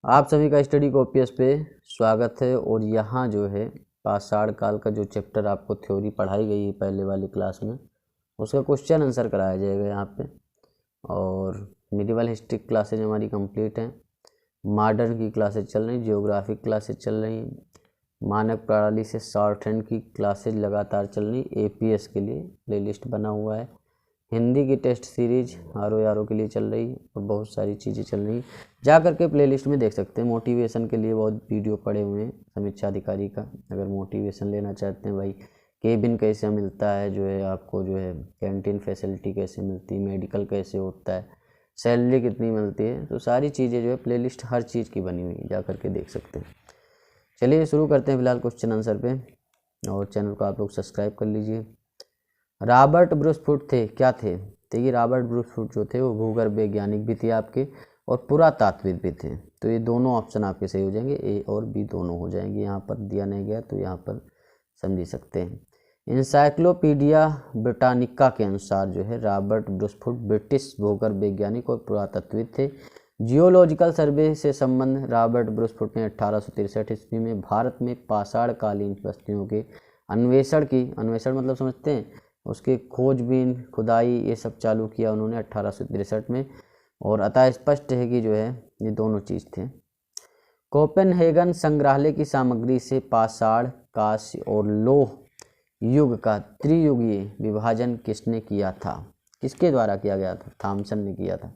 आप सभी का स्टडी कॉपीएस पे स्वागत है। और यहाँ जो है पाषाण काल का जो चैप्टर आपको थ्योरी पढ़ाई गई है पहले वाली क्लास में, उसका क्वेश्चन आंसर कराया जाएगा यहाँ पे। और मिडिवल हिस्ट्री क्लासेज हमारी कंप्लीट हैं, मॉडर्न की क्लासेज चल रही, जियोग्राफिक क्लासेज चल रही, मानक प्रणाली से शॉर्ट हैंड की क्लासेज लगातार चल रही, एपीएस के लिए प्लेलिस्ट बना हुआ है, हिंदी की टेस्ट सीरीज आर के लिए चल रही और बहुत सारी चीज़ें चल रही। जा करके प्लेलिस्ट में देख सकते हैं। मोटिवेशन के लिए बहुत वीडियो पड़े हुए हैं समीक्षा अधिकारी का, अगर मोटिवेशन लेना चाहते हैं भाई, केबिन कैसे मिलता है, जो है आपको जो है कैंटीन फैसिलिटी कैसे मिलती है, मेडिकल कैसे होता है, सैलरी कितनी मिलती है, तो सारी चीज़ें जो है प्लेलिस्ट हर चीज़ की बनी हुई है, जा करके देख सकते हैं। चलिए शुरू करते हैं फिलहाल क्वेश्चन आंसर पे, और चैनल को आप लोग सब्सक्राइब कर लीजिए। रॉबर्ट ब्रूस फुट थे, क्या थे? देखिए रॉबर्ट ब्रूस फुट जो थे वो भूगर्भ वैज्ञानिक भी थे आपके, और पुरातात्विक भी थे। तो ये दोनों ऑप्शन आपके सही हो जाएंगे, ए और बी दोनों हो जाएंगे। यहाँ पर दिया नहीं गया तो यहाँ पर समझ सकते हैं। इंसाइक्लोपीडिया ब्रिटानिका के अनुसार जो है रॉबर्ट ब्रूस फुट ब्रिटिश भूगर्भ वैज्ञानिक और पुरातत्विक थे। जियोलॉजिकल सर्वे से संबंध रॉबर्ट ब्रूस फुट ने 1863 ईस्वी में भारत में पाषाण कालीन बस्तियों के अन्वेषण मतलब समझते हैं, उसके खोजबीन खुदाई ये सब चालू किया उन्होंने 1863 में। और अतः स्पष्ट है कि जो है ये दोनों चीज़ थे। कोपेनहेगन संग्रहालय की सामग्री से पाषाण, कांस्य और लौह युग का त्रियुगीय विभाजन किसने किया था? किसके द्वारा किया गया था? थॉमसन ने किया था।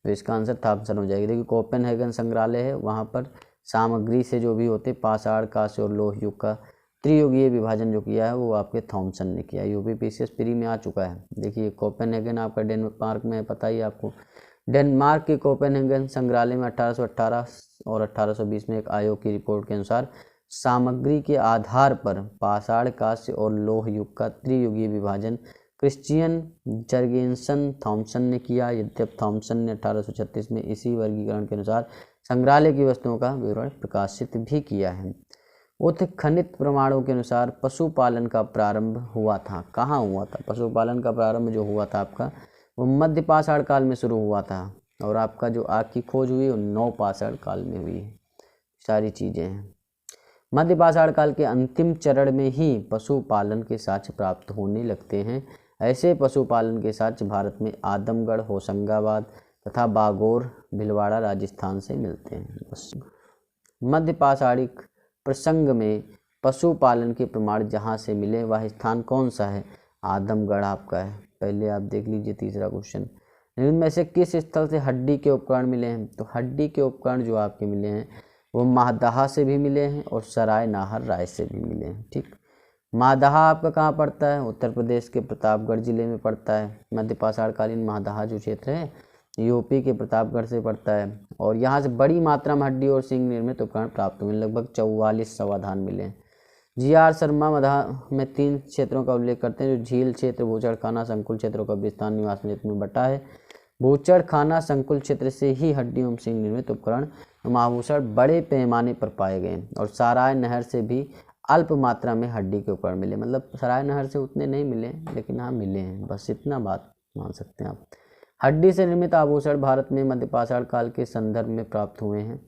तो इसका आंसर थॉमसन हो जाएगी। देखिए कोपेनहेगन संग्रहालय है, वहाँ पर सामग्री से जो भी होते पाषाण, कांस्य और लौह युग का त्रियुगीय विभाजन जो किया है वो आपके थॉमसन ने किया। यूपीपीसीएस प्री में आ चुका है। देखिए कोपेनहेगन आपका डेनमार्क में है, पता ही आपको। डेनमार्क के कोपेनहेगन संग्रहालय में 1818 और 1820 में एक आयोग की रिपोर्ट के अनुसार सामग्री के आधार पर पाषाण, कांस्य और लौह युग का त्रियुगीय विभाजन क्रिश्चियन जर्गेनसन थॉमसन ने किया। यद्यप थॉमसन ने 1836 में इसी वर्गीकरण के अनुसार संग्रहालय की वस्तुओं का विवरण प्रकाशित भी किया है। उत्खनित प्रमाणों के अनुसार पशुपालन का प्रारंभ हुआ था, कहाँ हुआ था? पशुपालन का प्रारंभ जो हुआ था आपका वो मध्य पाषाण काल में शुरू हुआ था, और आपका जो आग की खोज हुई वो नव पाषाण काल में हुई है। सारी चीज़ें हैं। मध्य पाषाण काल के अंतिम चरण में ही पशुपालन के साक्ष्य प्राप्त होने लगते हैं। ऐसे पशुपालन के साक्ष्य भारत में आदमगढ़, होशंगाबाद तथा बागोर, भीलवाड़ा राजस्थान से मिलते हैं। बस मध्य पाषाणिक प्रसंग में पशुपालन के प्रमाण जहाँ से मिले वह स्थान कौन सा है? आदमगढ़ आपका है। पहले आप देख लीजिए तीसरा क्वेश्चन। इनमें से किस स्थल से हड्डी के उपकरण मिले हैं? तो हड्डी के उपकरण जो आपके मिले हैं वो माहदहा से भी मिले हैं और सराय नाहर राय से भी मिले हैं। ठीक, माहदहा आपका कहाँ पड़ता है? उत्तर प्रदेश के प्रतापगढ़ जिले में पड़ता है। मध्य पाषाणकालीन माहदहा जो क्षेत्र है यूपी के प्रतापगढ़ से पड़ता है, और यहाँ से बड़ी मात्रा में हड्डी और सिंग निर्मित उपकरण प्राप्त हुए। लगभग 44 समाधान मिले हैं। जी.आर. शर्मा मधा में 3 क्षेत्रों का उल्लेख करते हैं, जो झील क्षेत्र, भूचड़ खाना, संकुल क्षेत्रों का विस्तार निवास क्षेत्र में बटा है। भूचड़ खाना संकुल क्षेत्र से ही हड्डी एवं सिंग निर्मित उपकरण आभूषण बड़े पैमाने पर पाए गए, और सराय नहर से भी अल्प मात्रा में हड्डी के उपकरण मिले। मतलब सराय नहर से उतने नहीं मिले लेकिन हाँ मिले हैं, बस इतना बात मान सकते हैं आप। हड्डी से निर्मित आभूषण भारत में मध्य पाषाण काल के संदर्भ में प्राप्त हुए हैं,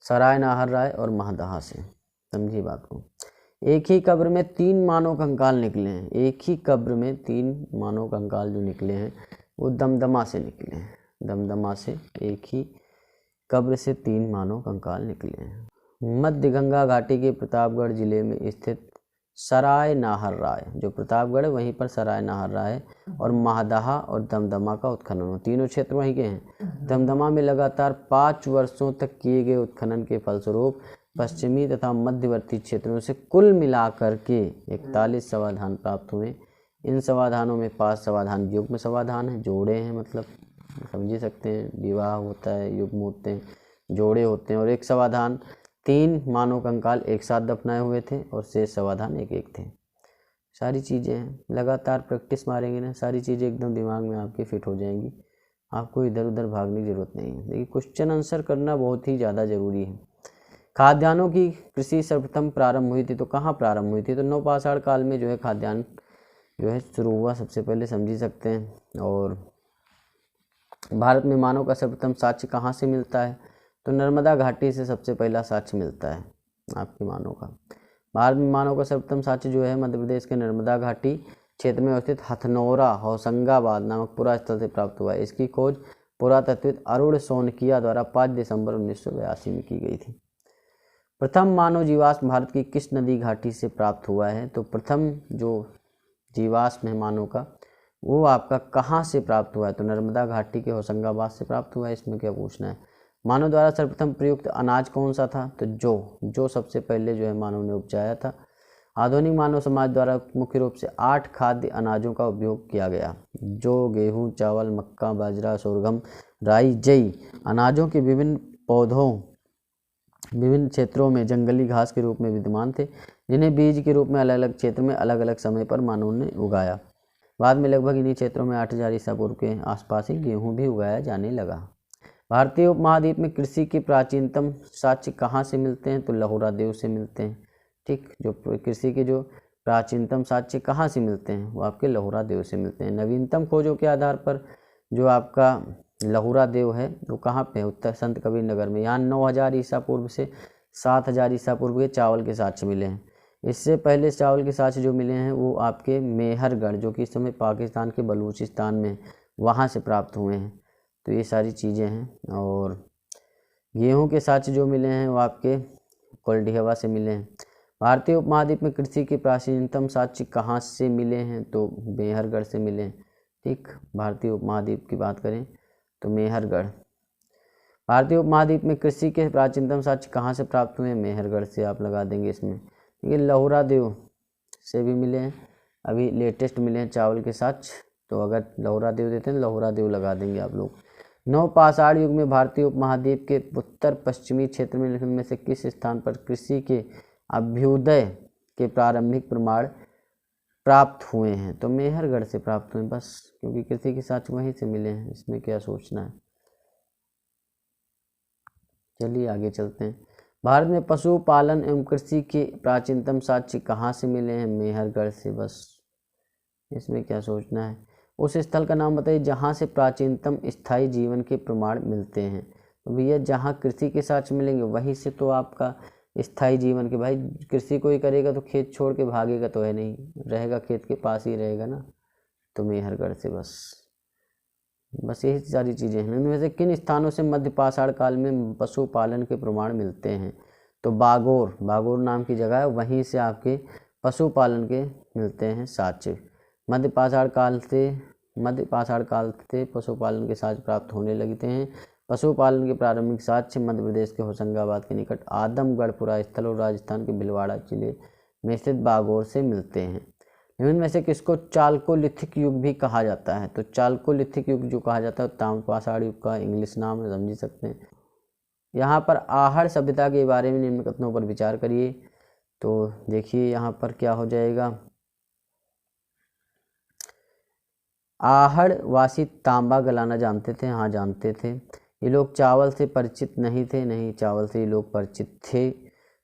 सराय नाहर राय और माहदहा से। समझिए बात को। एक ही कब्र में 3 मानव कंकाल निकले हैं। एक ही कब्र में 3 मानव कंकाल जो निकले हैं वो दमदमा से निकले हैं। दमदमा से एक ही कब्र से 3 मानव कंकाल निकले हैं। मध्य गंगा घाटी के प्रतापगढ़ जिले में स्थित सराय नाहर राय, जो प्रतापगढ़ है वहीं पर सराय नाहर राय और माहदहा और दमदमा का उत्खनन, तीनों क्षेत्र वहीं के हैं। दमदमा में लगातार 5 वर्षों तक किए गए उत्खनन के फलस्वरूप पश्चिमी तथा मध्यवर्ती क्षेत्रों से कुल मिलाकर के 41 समाधान प्राप्त हुए। इन समाधानों में 5 समाधान युग्म समाधान हैं, जोड़े हैं, मतलब समझ सकते हैं, विवाह होता है, युग्म होते हैं, जोड़े होते हैं। और एक समाधान 3 मानव कंकाल एक साथ दफनाए हुए थे, और शेष समाधान एक एक थे। सारी चीज़ें हैं, लगातार प्रैक्टिस मारेंगे ना, सारी चीज़ें एकदम दिमाग में आपके फिट हो जाएंगी। आपको इधर उधर भागने की जरूरत नहीं है। देखिए क्वेश्चन आंसर करना बहुत ही ज़्यादा ज़रूरी है। खाद्यान्नों की कृषि सर्वप्रथम प्रारंभ हुई थी, तो कहाँ प्रारंभ हुई थी? तो नव पाषाण काल में जो है खाद्यान्न जो है शुरू हुआ सबसे पहले, समझ सकते हैं। और भारत में मानव का सर्वप्रथम साक्ष्य कहाँ से मिलता है? तो नर्मदा घाटी से सबसे पहला साक्ष्य मिलता है आपके मानव का। भारत में मानव का सर्वप्रथम साक्ष्य जो है मध्य प्रदेश के नर्मदा घाटी क्षेत्र में अवस्थित हथनोरा होशंगाबाद नामक पुरा स्थल से प्राप्त हुआ है। इसकी खोज पुरातत्वविद अरुण सोनकिया द्वारा 5 दिसंबर 1982 में की गई थी। प्रथम मानव जीवाश्म भारत की किस नदी घाटी से प्राप्त हुआ है? तो प्रथम जो जीवाश्म है मानव का वो आपका कहाँ से प्राप्त हुआ है? तो नर्मदा घाटी के होशंगाबाद से प्राप्त हुआ है। इसमें क्या पूछना है? मानव द्वारा सर्वप्रथम प्रयुक्त अनाज कौन सा था? तो जो सबसे पहले जो है मानव ने उपजाया था। आधुनिक मानव समाज द्वारा मुख्य रूप से 8 खाद्य अनाजों का उपयोग किया गया, जो गेहूं, चावल, मक्का, बाजरा, सोरगम, राई, जई अनाजों के विभिन्न पौधों विभिन्न क्षेत्रों में जंगली घास के रूप में विद्यमान थे, जिन्हें बीज के रूप में अलग अलग क्षेत्र में अलग अलग समय पर मानव ने उगाया। बाद में लगभग इन्हीं क्षेत्रों में 8000 ईसा पूर्व के आसपास ही गेहूं भी उगाया जाने लगा। भारतीय उपमहाद्वीप में कृषि के प्राचीनतम साक्ष्य कहाँ से मिलते हैं? तो लहुरा देव से मिलते हैं। ठीक, जो कृषि के जो प्राचीनतम साक्ष्य कहाँ से मिलते हैं वो आपके लहुरा देव से मिलते हैं। नवीनतम खोजों के आधार पर जो आपका लहुरा देव है वो कहाँ पे है? उत्तर संत कबीर नगर में। यहाँ 9000 ईसा पूर्व से 7000 ईसा पूर्व के चावल के साक्ष्य मिले हैं। इससे पहले चावल के साक्ष्य जो मिले हैं वो आपके मेहरगढ़, जो कि इस समय पाकिस्तान के बलूचिस्तान में, वहाँ से प्राप्त हुए हैं। तो ये सारी चीज़ें हैं। और गेहूं के साक्ष्य जो मिले हैं वो आपके कोल्डिहवा से मिले हैं। भारतीय उपमहाद्वीप में कृषि के प्राचीनतम साक्ष्य कहाँ से मिले हैं? तो मेहरगढ़ से मिले हैं। ठीक, भारतीय उपमहाद्वीप की बात करें तो मेहरगढ़। भारतीय उपमहाद्वीप में कृषि के प्राचीनतम साक्ष्य कहाँ से प्राप्त हुए? मेहरगढ़ से आप लगा देंगे इसमें। ये लहुरा देव से भी मिले हैं, अभी लेटेस्ट मिले हैं चावल के साक्ष्य, तो अगर लहुरा देव देते हैं लहुरा देव लगा देंगे आप लोग। नवपाषाण युग में भारतीय उपमहाद्वीप के उत्तर पश्चिमी क्षेत्र में निम्न में से किस स्थान पर कृषि के अभ्युदय के प्रारंभिक प्रमाण प्राप्त हुए हैं? तो मेहरगढ़ से प्राप्त हुए बस, क्योंकि कृषि के साक्ष्य वहीं से मिले हैं। इसमें क्या सोचना है। चलिए आगे चलते हैं। भारत में पशुपालन एवं कृषि के प्राचीनतम साक्ष्य कहाँ से मिले हैं? मेहरगढ़ से बस, इसमें क्या सोचना है। उस स्थल का नाम बताइए जहाँ से प्राचीनतम स्थायी जीवन के प्रमाण मिलते हैं। तो भैया जहाँ कृषि के साक्ष्य मिलेंगे वहीं से तो आपका स्थायी जीवन के, भाई कृषि कोई करेगा तो खेत छोड़ के भागेगा तो है नहीं, रहेगा खेत के पास ही रहेगा ना। तो मेहरगढ़ से बस यही सारी चीज़ें हैं। इनमें से किन स्थानों से मध्य पाषाण काल में पशुपालन के प्रमाण मिलते हैं? तो बागोर नाम की जगह है, वहीं से आपके पशुपालन के मिलते हैं साक्ष्य। मध्य पाषाण काल से पशुपालन के साक्ष्य प्राप्त होने लगते हैं। पशुपालन के प्रारंभिक साक्ष्य मध्य प्रदेश के होशंगाबाद के निकट आदमगढ़पुरा स्थल और राजस्थान के भिलवाड़ा जिले में स्थित बागोर से मिलते हैं। इनमें से किसको चालकोलिथिक युग भी कहा जाता है? तो चालकोलिथिक युग जो कहा जाता है ताम्रपाषाण युग का इंग्लिश नाम है, समझ सकते हैं। यहाँ पर आहड़ सभ्यता के बारे में निम्न कथनों पर विचार करिए। तो देखिए यहाँ पर क्या हो जाएगा। आहड़ वासी तांबा गलाना जानते थे? हाँ जानते थे। ये लोग चावल से परिचित नहीं थे? नहीं, चावल से ये लोग परिचित थे।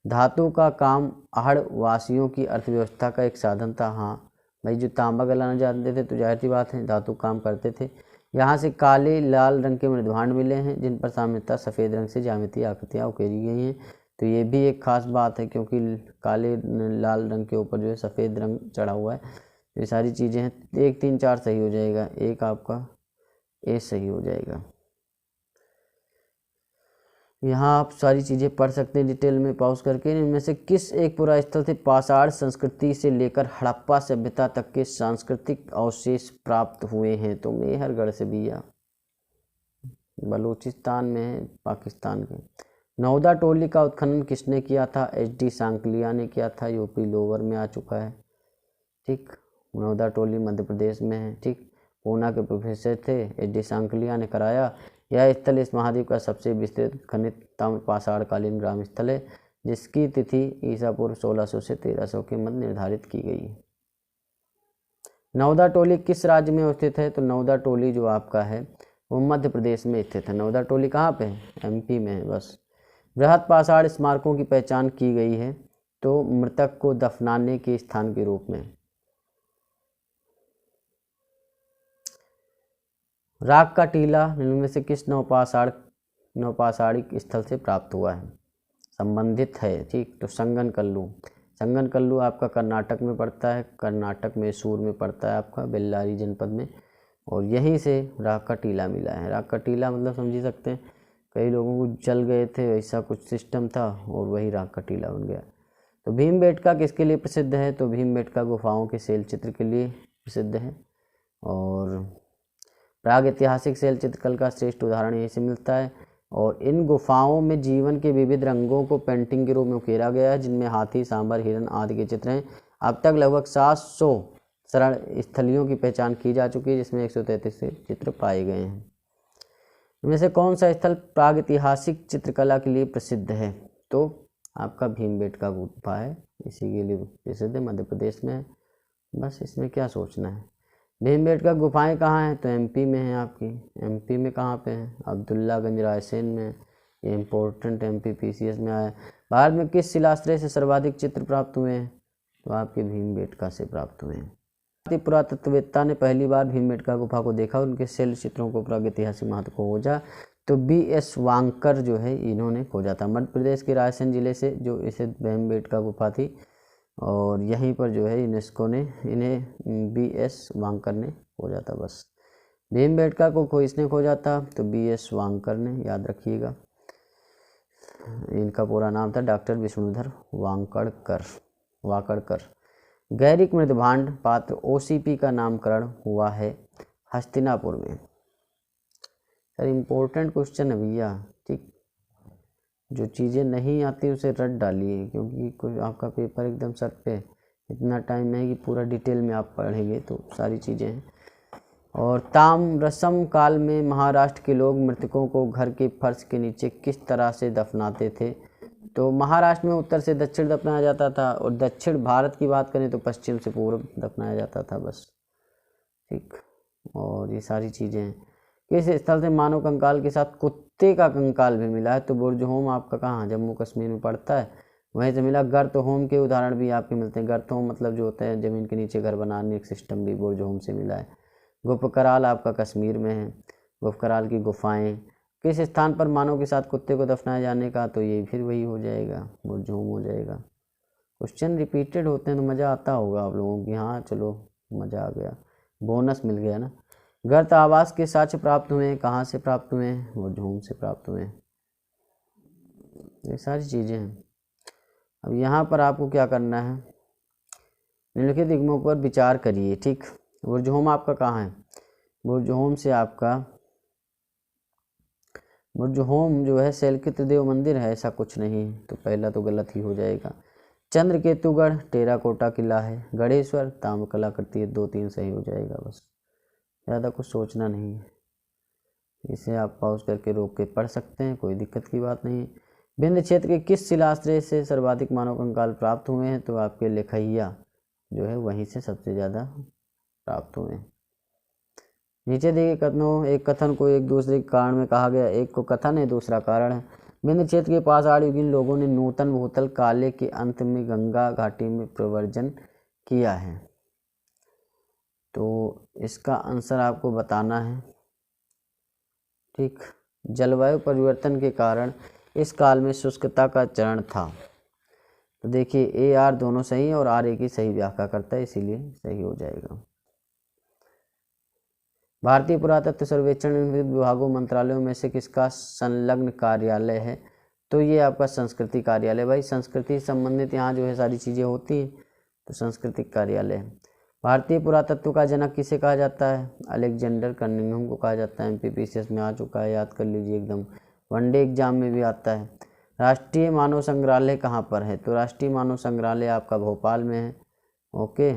धातु का काम आहड़ वासियों की अर्थव्यवस्था का एक साधन था? हाँ भाई, जो तांबा गलाना जानते थे तो जाहिर सी बात है धातु काम करते थे। यहाँ से काले लाल रंग के मृदभांड मिले हैं जिन पर सामान्यतः सफ़ेद रंग से ज्यामितीय आकृतियाँ उकेरी गई हैं। तो ये भी एक खास बात है, क्योंकि काले लाल रंग के ऊपर जो है सफ़ेद रंग चढ़ा हुआ है। ये सारी चीज़ें हैं। 1 3 4 सही हो जाएगा, एक आपका ए सही हो जाएगा। यहाँ आप सारी चीज़ें पढ़ सकते हैं डिटेल में पॉज करके। इनमें से किस एक पुरा स्थल से पाषाण संस्कृति से लेकर हड़प्पा सभ्यता तक के सांस्कृतिक अवशेष प्राप्त हुए हैं? तो मेहरगढ़ से भैया, बलूचिस्तान में है, पाकिस्तान के। नौदा टोली का उत्खनन किसने किया था? HD सांकलिया ने किया था, यूपी लोवर में आ चुका है। ठीक, नौदा टोली मध्य प्रदेश में है। ठीक, पूना के प्रोफेसर थे, HD सांकलिया ने कराया। यह स्थल इस महाद्वीप का सबसे विस्तृत खनित ताम्रपाषाणकालीन ग्राम स्थल है, जिसकी तिथि ईसा पूर्व 1600 से 1300 के मध्य निर्धारित की गई है। नौदा टोली किस राज्य में स्थित है? तो नौदा टोली जो आपका है वो मध्य प्रदेश में स्थित है। नौदा टोली कहाँ पे है? MP में है बस। बृहद पाषाण स्मारकों की पहचान की गई है तो मृतक को दफनाने के स्थान के रूप में। राग का टीला निम्न में से किस नौपाषाणिक स्थल से प्राप्त हुआ है? संबंधित है, ठीक। तो संगन कल्लू आपका कर्नाटक में पड़ता है, कर्नाटक में सूर में पड़ता है आपका बेल्लारी जनपद में, और यहीं से राग का टीला मिला है। राग का टीला मतलब समझ ही सकते हैं, कई लोगों को जल गए थे, ऐसा कुछ सिस्टम था और वही राग का टीला बन गया। तो भीमबेटका किसके लिए प्रसिद्ध है? तो भीमबेटका गुफाओं के शैल चित्र के लिए प्रसिद्ध है, और प्राग ऐतिहासिक शैल चित्रकला का श्रेष्ठ उदाहरण यहीं से मिलता है। और इन गुफाओं में जीवन के विविध रंगों को पेंटिंग के रूप में उकेरा गया है, जिनमें हाथी, सांबर, हिरन आदि के चित्र हैं। अब तक लगभग 700 शरण स्थलियों की पहचान की जा चुकी है, जिसमें 133 चित्र पाए गए हैं। इनमें से कौन सा स्थल प्रागैतिहासिक चित्रकला के लिए प्रसिद्ध है? तो आपका भीमबेटका गुफा है, इसी के लिए प्रसिद्ध है, मध्य प्रदेश में है। बस इसमें क्या सोचना है। भीमबेटका गुफाएं कहाँ हैं? तो एमपी में है आपकी। एमपी में कहाँ पे है? अब्दुल्लागंज रायसेन में। ये इम्पोर्टेंट एमपी पीसीएस में आया। भारत में किस शिलाश्रय से सर्वाधिक चित्र प्राप्त हुए हैं? तो आपके भीमबेटका से प्राप्त हुए हैं। भारतीय पुरातत्ववेत्ता ने पहली बार भीमबेटका गुफा को देखा, उनके शैल चित्रों को प्रागैतिहासिक महत्व को खोजा, तो BS वांकर जो है इन्होंने खोजा था। मध्य प्रदेश के रायसेन जिले से जो इसे भीमबेटका गुफा थी, और यहीं पर जो है यूनेस्को ने इन्हें BS वांकर ने खोजा था। बस भीमबेटका को इसने खोजा था, तो BS वांकर ने, याद रखिएगा। इनका पूरा नाम था डॉक्टर विष्णुधर वाकड़कर। गैरिक मृदभांड पात्र OCP का नामकरण हुआ है हस्तिनापुर में। सर इम्पोर्टेंट क्वेश्चन है भैया, ठीक। जो चीज़ें नहीं आती उसे रट डालिए, क्योंकि कोई आपका पेपर एकदम सर पे, इतना टाइम नहीं कि पूरा डिटेल में आप पढ़ेंगे, तो सारी चीज़ें हैं। और ताम्रसम काल में महाराष्ट्र के लोग मृतकों को घर के फर्श के नीचे किस तरह से दफनाते थे? तो महाराष्ट्र में उत्तर से दक्षिण दफनाया जाता था, और दक्षिण भारत की बात करें तो पश्चिम से पूर्व दफनाया जाता था। बस ठीक। और ये सारी चीज़ें हैं। किस स्थल से मानव कंकाल के साथ कुत्ते का कंकाल भी मिला है? तो बुर्जहोम आपका कहाँ? जम्मू कश्मीर में पड़ता है, वहीं से मिला। गर्तहोम के उदाहरण भी आपके मिलते हैं। गर्तहोम मतलब जो होता है ज़मीन के नीचे घर बनाने एक सिस्टम, भी बुर्जहोम से मिला है। गुप्तकराल आपका कश्मीर में है। गुप्तकराल की गुफाएं। किस स्थान पर मानव के साथ कुत्ते को दफनाए जाने का? तो ये फिर वही हो जाएगा, बुर्जहोम हो जाएगा। क्वेश्चन रिपीटेड होते हैं तो मज़ा आता होगा आप लोगों की। हाँ चलो, मज़ा आ गया, बोनस मिल गया ना। गर्त आवास के साक्ष्य प्राप्त हुए हैं, कहाँ से प्राप्त हुए हैं? बुर्जहोम से प्राप्त हुए हैं। ये सारी चीज़ें हैं। अब यहाँ पर आपको क्या करना है, निम्नलिखित इग्मों पर विचार करिए, ठीक। बुर्जहोम आपका कहाँ है? बुर्जहोम से आपका, बुर्जहोम जो है शैलकृत देव मंदिर है, ऐसा कुछ नहीं, तो पहला तो गलत ही हो जाएगा। चंद्रकेतुगढ़ टेराकोटा किला है। गणेश्वर ताम्र कलाकृति है, 2-3 सही हो जाएगा। बस ज़्यादा कुछ सोचना नहीं है, इसे आप पॉज करके रोक के पढ़ सकते हैं, कोई दिक्कत की बात नहीं है। विंध्य क्षेत्र के किस शिलाश्रय से सर्वाधिक मानव कंकाल प्राप्त हुए हैं? तो आपके लेखैया जो है वहीं से सबसे ज़्यादा प्राप्त हुए हैं। नीचे दिए कथनों, एक कथन को एक दूसरे के कारण में कहा गया, एक को कथन है, दूसरा कारण है। विंध्य क्षेत्र के पाषाणयुगीन लोगों ने नूतन भूतल काले के अंत में गंगा घाटी में प्रव्रजन किया है। तो इसका आंसर आपको बताना है, ठीक। जलवायु परिवर्तन के कारण इस काल में शुष्कता का चरण था। तो देखिए AR दोनों सही है और RA की सही व्याख्या करता है, इसीलिए सही हो जाएगा। भारतीय पुरातत्व सर्वेक्षण विविध विभागों मंत्रालयों में से किसका संलग्न कार्यालय है? तो ये आपका संस्कृति कार्यालय। भाई संस्कृति संबंधित यहाँ जो है सारी चीज़ें होती हैं, तो सांस्कृतिक कार्यालय है। भारतीय पुरातत्व का जनक किसे कहा जाता है? अलेक्जेंडर कनिंघम को कहा जाता है। MPPCS में आ चुका है, याद कर लीजिए एकदम, वनडे एग्जाम में भी आता है। राष्ट्रीय मानव संग्रहालय कहाँ पर है? तो राष्ट्रीय मानव संग्रहालय आपका भोपाल में है। ओके,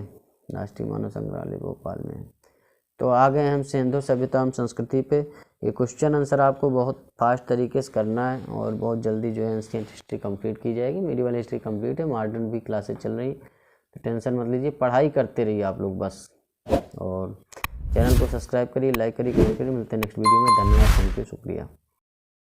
राष्ट्रीय मानव संग्रहालय भोपाल में है। तो आ गए हम सिंधु सभ्यता एवं संस्कृति पे। ये क्वेश्चन आंसर आपको बहुत फास्ट तरीके से करना है, और बहुत जल्दी जो है एंशिएंट हिस्ट्री कंप्लीट की जाएगी। मेडिवल हिस्ट्री कंप्लीट है, मॉडर्न भी क्लासेज चल रही, तो टेंशन मत लीजिए, पढ़ाई करते रहिए आप लोग बस। और चैनल को सब्सक्राइब करिए, लाइक करिए, कमेंट करिए। मिलते हैं नेक्स्ट वीडियो में। धन्यवाद, थैंक यू, शुक्रिया।